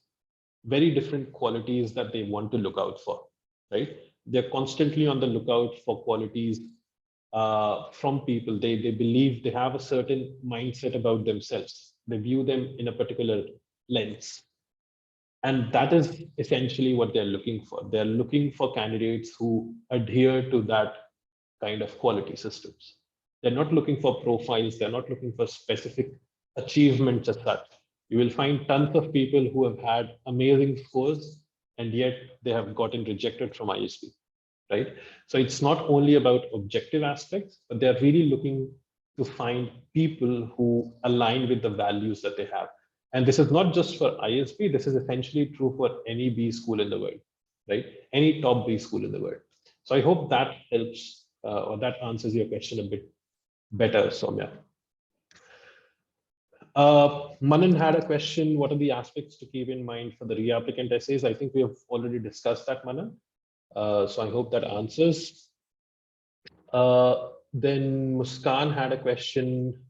very different qualities that they want to look out for, right? They're constantly on the lookout for qualities from people. They believe they have a certain mindset about themselves. They view them in a particular lens. And that is essentially what they're looking for. They're looking for candidates who adhere to that kind of quality systems. They're not looking for profiles. They're not looking for specific achievements as such. You will find tons of people who have had amazing scores and yet they have gotten rejected from ISB, right? So it's not only about objective aspects, but they're really looking to find people who align with the values that they have. And this is not just for ISB, this is essentially true for any B school in the world, right? Any top B school in the world. So I hope that helps or that answers your question a bit better, Soumya. Manan had a question, what are the aspects to keep in mind for the reapplicant essays? I think we have already discussed that, Manan. So I hope that answers. Then Muskan had a question.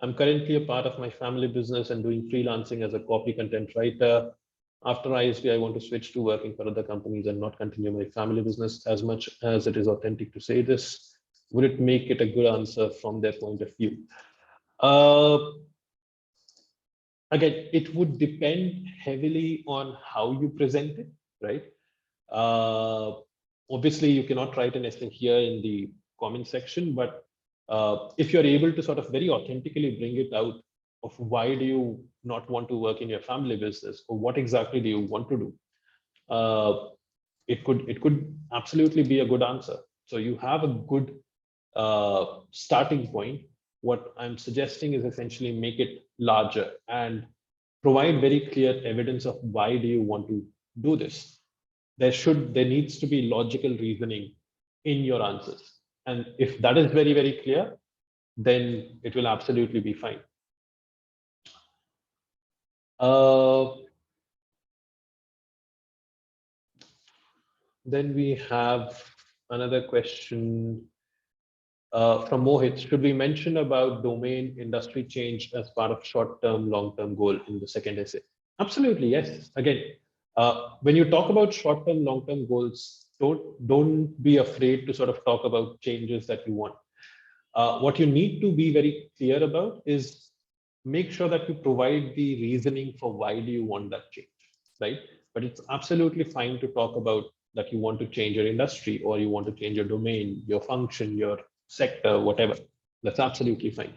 I'm currently a part of my family business and doing freelancing as a copy content writer. After ISB, I want to switch to working for other companies and not continue my family business. As much as it is authentic to say this, would it make it a good answer from their point of view? Again, it would depend heavily on how you present it, right? Obviously, you cannot write an essay here in the comment section, but if you're able to sort of very authentically bring it out of why do you not want to work in your family business, or what exactly do you want to do, it could absolutely be a good answer. So you have a good starting point. What I'm suggesting is essentially make it larger and provide very clear evidence of why do you want to do this. There needs to be logical reasoning in your answers. And if that is very, very clear, then it will absolutely be fine. Then we have another question from Mohit. Should we mention about domain industry change as part of short-term, long-term goal in the second essay? Absolutely, yes. Again, when you talk about short-term, long-term goals, don't be afraid to sort of talk about changes that you want. What you need to be very clear about is make sure that you provide the reasoning for why do you want that change, right? But it's absolutely fine to talk about that you want to change your industry or you want to change your domain, your function, your sector, whatever. That's absolutely fine.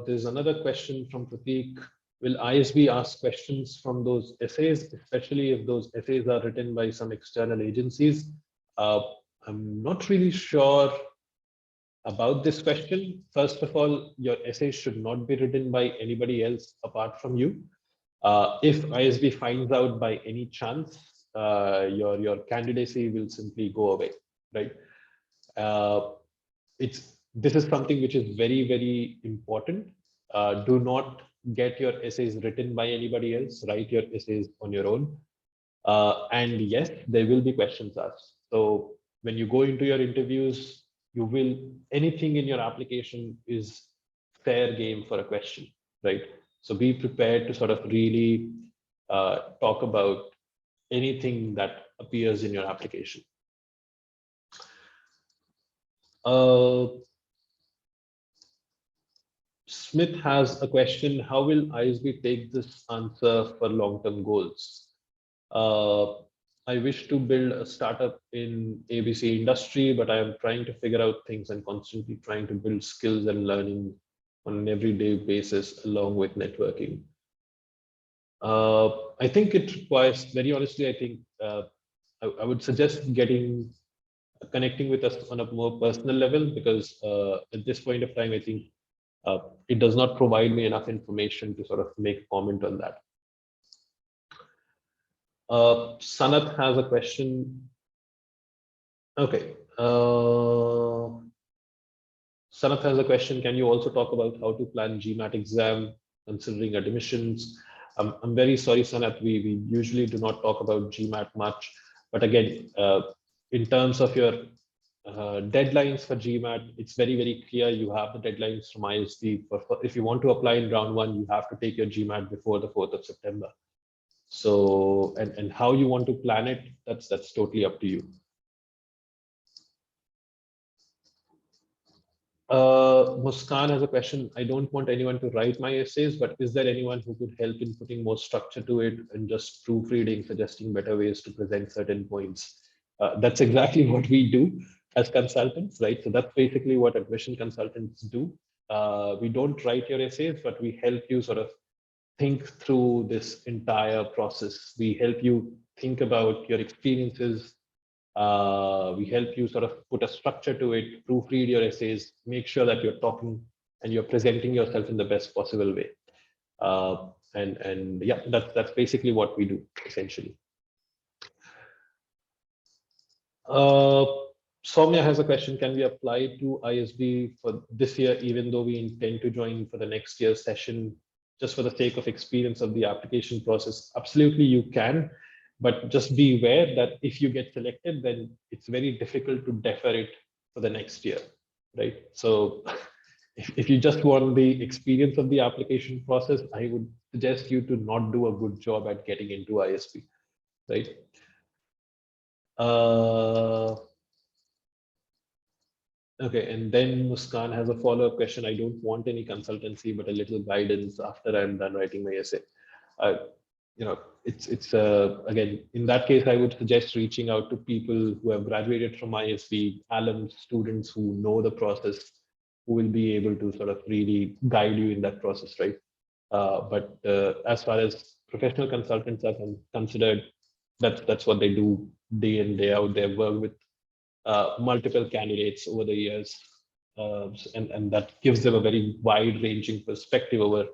There's another question from Prateek. Will ISB ask questions from those essays, especially if those essays are written by some external agencies? I'm not really sure about this question. First of all, your essays should not be written by anybody else apart from you. If ISB finds out by any chance, your candidacy will simply go away, right? This is something which is very, very important. Do not get your essays written by anybody else. Write your essays on your own. And yes, there will be questions asked. So when you go into your interviews, anything in your application is fair game for a question, right? So be prepared to sort of really talk about anything that appears in your application. Smith has a question. How will ISB take this answer for long-term goals? I wish to build a startup in ABC industry, but I am trying to figure out things and constantly trying to build skills and learning on an everyday basis along with networking. I think it requires, very honestly, I think I would suggest connecting with us on a more personal level, because at this point of time, I think It does not provide me enough information to sort of make a comment on that. Sanat has a question. Okay. Sanath has a question. Can you also talk about how to plan GMAT exam considering admissions? I'm very sorry, Sanath. We usually do not talk about GMAT much. But again, in terms of your deadlines for GMAT, it's very, very clear. You have the deadlines from ISB. If you want to apply in round one, you have to take your GMAT before the 4th of September. So, and how you want to plan it, that's totally up to you. Muskan has a question. I don't want anyone to write my essays, but is there anyone who could help in putting more structure to it and just proofreading, suggesting better ways to present certain points? That's exactly what we do as consultants, right? So that's basically what admission consultants do. We don't write your essays, but we help you sort of think through this entire process. We help you think about your experiences. We help you sort of put a structure to it, proofread your essays, make sure that you're talking and you're presenting yourself in the best possible way. And yeah, that's basically what we do essentially. Soumya has a question. Can we apply to ISB for this year, even though we intend to join for the next year's session, just for the sake of experience of the application process? Absolutely, you can. But just be aware that if you get selected, then it's very difficult to defer it for the next year, right? So if you just want the experience of the application process, I would suggest you to not do a good job at getting into ISB, right? Okay, and then Muskan has a follow-up question. I don't want any consultancy, but a little guidance after I'm done writing my essay. It's again, in that case, I would suggest reaching out to people who have graduated from ISB, alums, students who know the process, who will be able to sort of really guide you in that process, right? But as far as professional consultants are considered, that's what they do day in, day out. They work with multiple candidates over the years, and that gives them a very wide-ranging perspective over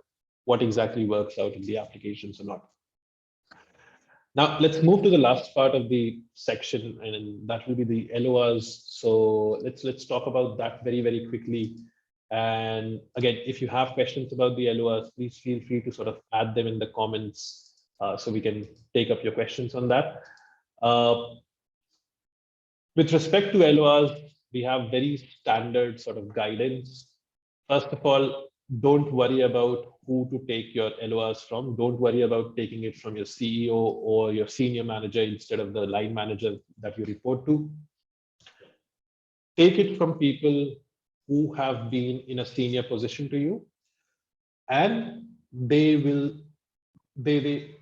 what exactly works out in the applications or not. Now, let's move to the last part of the section, and that will be the LORs. So let's talk about that very, very quickly. And again, if you have questions about the LORs, please feel free to sort of add them in the comments so we can take up your questions on that. With respect to LORs, we have very standard sort of guidance. First of all, don't worry about who to take your LORs from. Don't worry about taking it from your CEO or your senior manager instead of the line manager that you report to. Take it from people who have been in a senior position to you, and they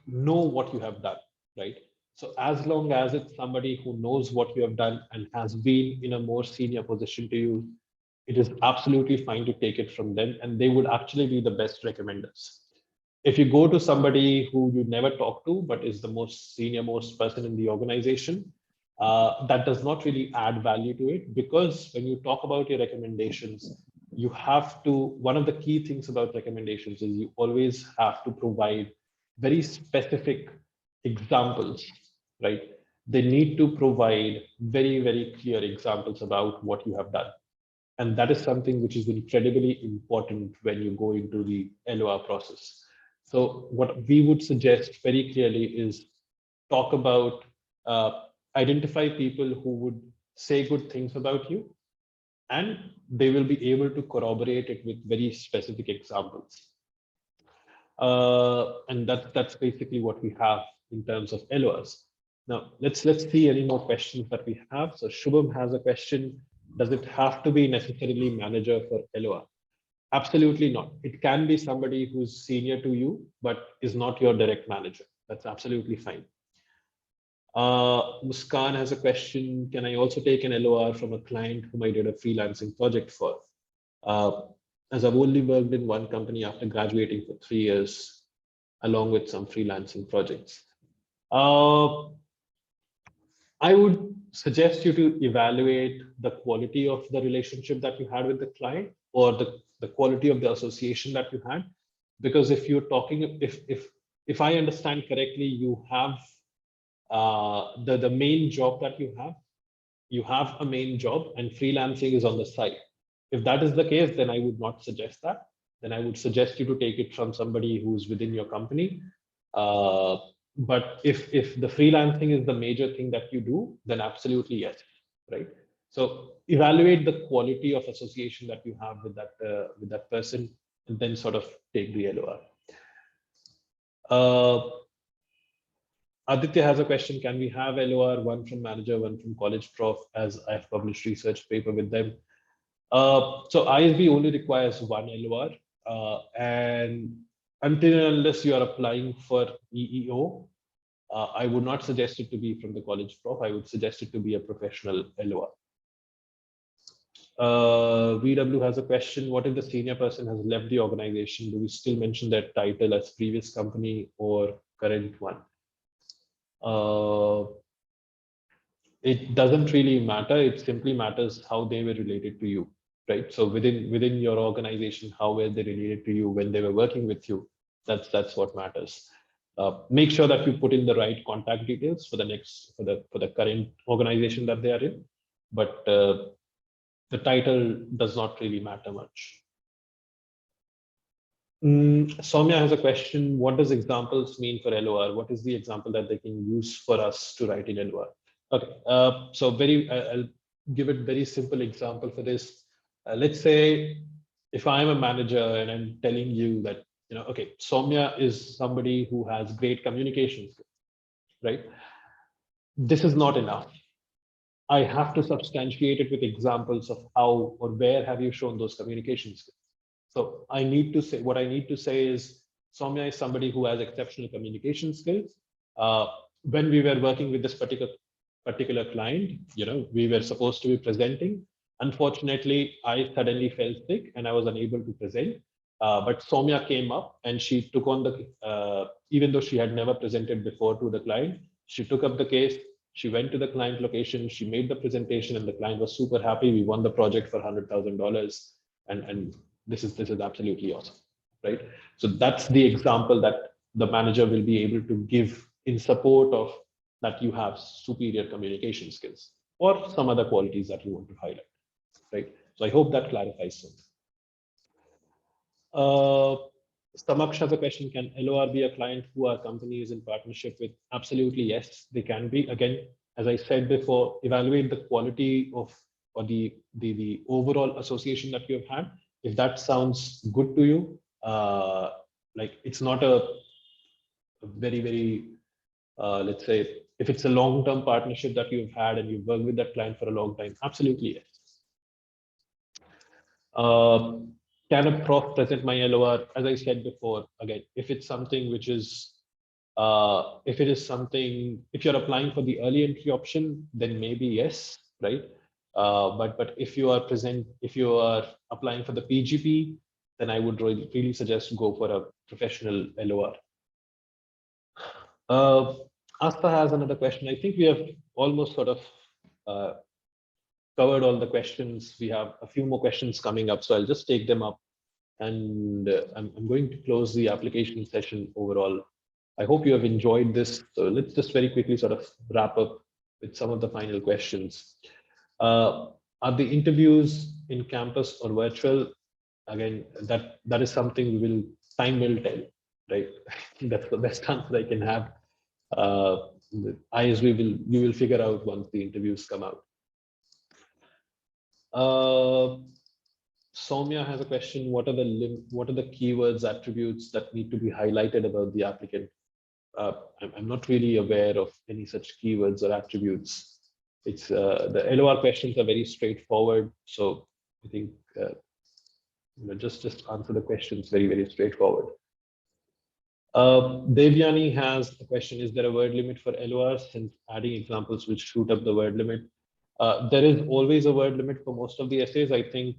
know what you have done, right? So as long as it's somebody who knows what you have done and has been in a more senior position to you, it is absolutely fine to take it from them, and they would actually be the best recommenders. If you go to somebody who you never talk to, but is the most senior most person in the organization, that does not really add value to it, because when you talk about your recommendations, you have to, one of the key things about recommendations is you always have to provide very specific examples, right? They need to provide very, very clear examples about what you have done. And that is something which is incredibly important when you go into the LOR process. So what we would suggest very clearly is talk about, identify people who would say good things about you, and they will be able to corroborate it with very specific examples. And that's basically what we have in terms of LORs. Now, let's see any more questions that we have. So Shubham has a question. Does it have to be necessarily manager for LOR? Absolutely not. It can be somebody who's senior to you, but is not your direct manager. That's absolutely fine. Muskan has a question. Can I also take an LOR from a client whom I did a freelancing project for? As I've only worked in one company after graduating for 3 years, along with some freelancing projects. I would suggest you to evaluate the quality of the relationship that you had with the client. or the quality of the association that you had. Because if you're talking, if I understand correctly, you have the main job that you have a main job and freelancing is on the side. If that is the case, then I would not suggest that. Then I would suggest you to take it from somebody who's within your company. Uh, but if the freelancing is the major thing that you do, then absolutely yes, right? So evaluate the quality of association that you have with that person, and then sort of take the LOR. Aditya has a question. Can we have LOR, one from manager, one from college prof, as I've published research paper with them? So ISB only requires one LOR, and until and unless you are applying for EEO, I would not suggest it to be from the college prof. I would suggest it to be a professional LOR. VW has a question. What if the senior person has left the organization? Do we still mention their title as previous company or current one? It doesn't really matter. It simply matters how they were related to you, right? So within your organization, how were they related to you when they were working with you? That's what matters. Make sure that you put in the right contact details for the current organization that they are in, but the title does not really matter much. Soumya has a question. What does examples mean for LOR? What is the example that they can use for us to write in LOR? Okay, so I'll give it very simple example for this. Let's say if I'm a manager and I'm telling you that, okay, Soumya is somebody who has great communication skills, right? This is not enough. I have to substantiate it with examples of how or where have you shown those communication skills. So I need to say, what I need to say is, Soumya is somebody who has exceptional communication skills. When we were working with this particular client, we were supposed to be presenting. Unfortunately, I suddenly fell sick and I was unable to present. But Soumya came up and she took on even though she had never presented before to the client, she took up the case. She went to the client location, she made the presentation, and the client was super happy. We won the project for $100,000, and this is absolutely awesome, right? So that's the example that the manager will be able to give in support of that you have superior communication skills or some other qualities that you want to highlight, right? So I hope that clarifies something. Samaksh has a question. Can LOR be a client who our company is in partnership with? Absolutely, yes, they can be. Again, as I said before, evaluate the quality of or the overall association that you have had. If that sounds good to you, like it's not a very, let's say, if it's a long-term partnership that you've had and you've worked with that client for a long time, absolutely yes. Can a prof present my LOR? As I said before, again, if it's something which is, if you're applying for the early entry option, then maybe yes, right? But if you are applying for the PGP, then I would really suggest go for a professional LOR. Asta has another question. I think we have almost sort of covered all the questions. We have a few more questions coming up, so I'll just take them up. And I'm going to close the application session overall. I hope you have enjoyed this. So let's just very quickly sort of wrap up with some of the final questions. Are the interviews in campus or virtual? Again, that is something time will tell, right? That's the best answer I can have. ISB you will figure out once the interviews come out. Soumya has a question. What are the keywords, attributes that need to be highlighted about the applicant? I'm not really aware of any such keywords or attributes. It's the LOR questions are very straightforward. So I think just answer the questions very straightforward. Devyani has a question. Is there a word limit for LOR, since adding examples will shoot up the word limit? There is always a word limit for most of the essays. I think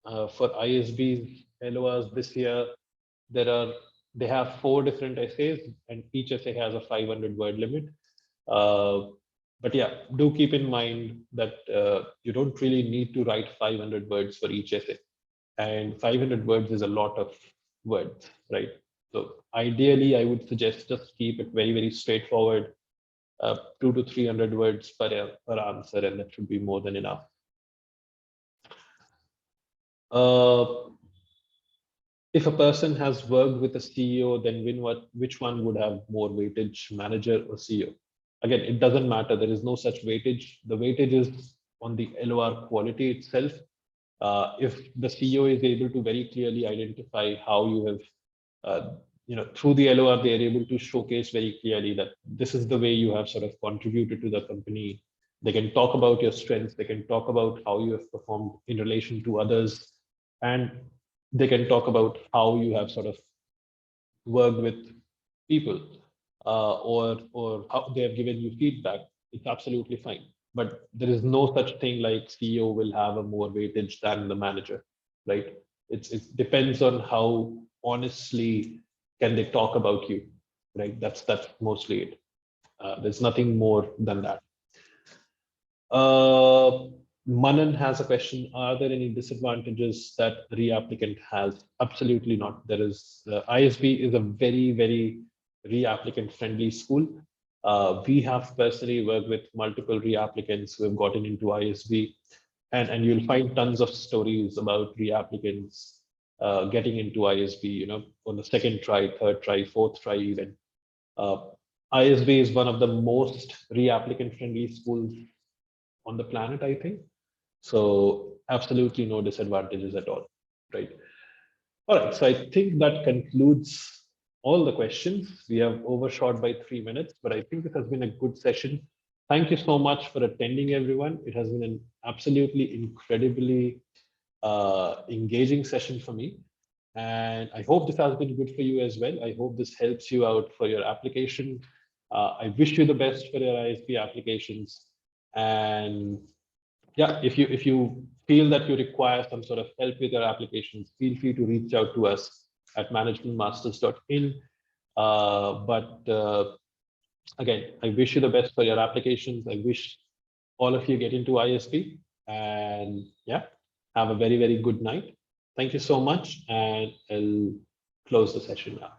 for ISB's LORs this year, they have 4 different essays and each essay has a 500 word limit. But yeah, do keep in mind that you don't really need to write 500 words for each essay. and 500 words is a lot of words, right? So ideally, I would suggest just keep it very, very straightforward, 200 to 300 words per answer, and that should be more than enough. If a person has worked with a CEO, then which one would have more weightage, manager or CEO? Again, it doesn't matter. There is no such weightage. The weightage is on the LOR quality itself. If the CEO is able to very clearly identify how you have, through the LOR, they are able to showcase very clearly that this is the way you have sort of contributed to the company. They can talk about your strengths. They can talk about how you have performed in relation to others, and they can talk about how you have sort of worked with people, or how they have given you feedback. It's absolutely fine. But there is no such thing like CEO will have a more weightage than the manager, right? It depends on how honestly can they talk about you, right? That's mostly it. There's nothing more than that. Manan has a question. Are there any disadvantages that reapplicant has? Absolutely not. There is, ISB is a very, very reapplicant friendly school. We have personally worked with multiple reapplicants who have gotten into ISB, and you'll find tons of stories about reapplicants getting into ISB, on the second try, third try, fourth try even. ISB is one of the most reapplicant friendly schools on the planet, I think. So absolutely no disadvantages at all, right? All right, so I think that concludes all the questions. We have overshot by 3 minutes, but I think it has been a good session. Thank you so much for attending, everyone. It has been an absolutely incredibly engaging session for me. And I hope this has been good for you as well. I hope this helps you out for your application. I wish you the best for your ISB applications. And yeah, if you feel that you require some sort of help with your applications, feel free to reach out to us at managementmasters.in. Again, I wish you the best for your applications. I wish all of you get into ISB, and yeah, have a very, very good night. Thank you so much, and I'll close the session now.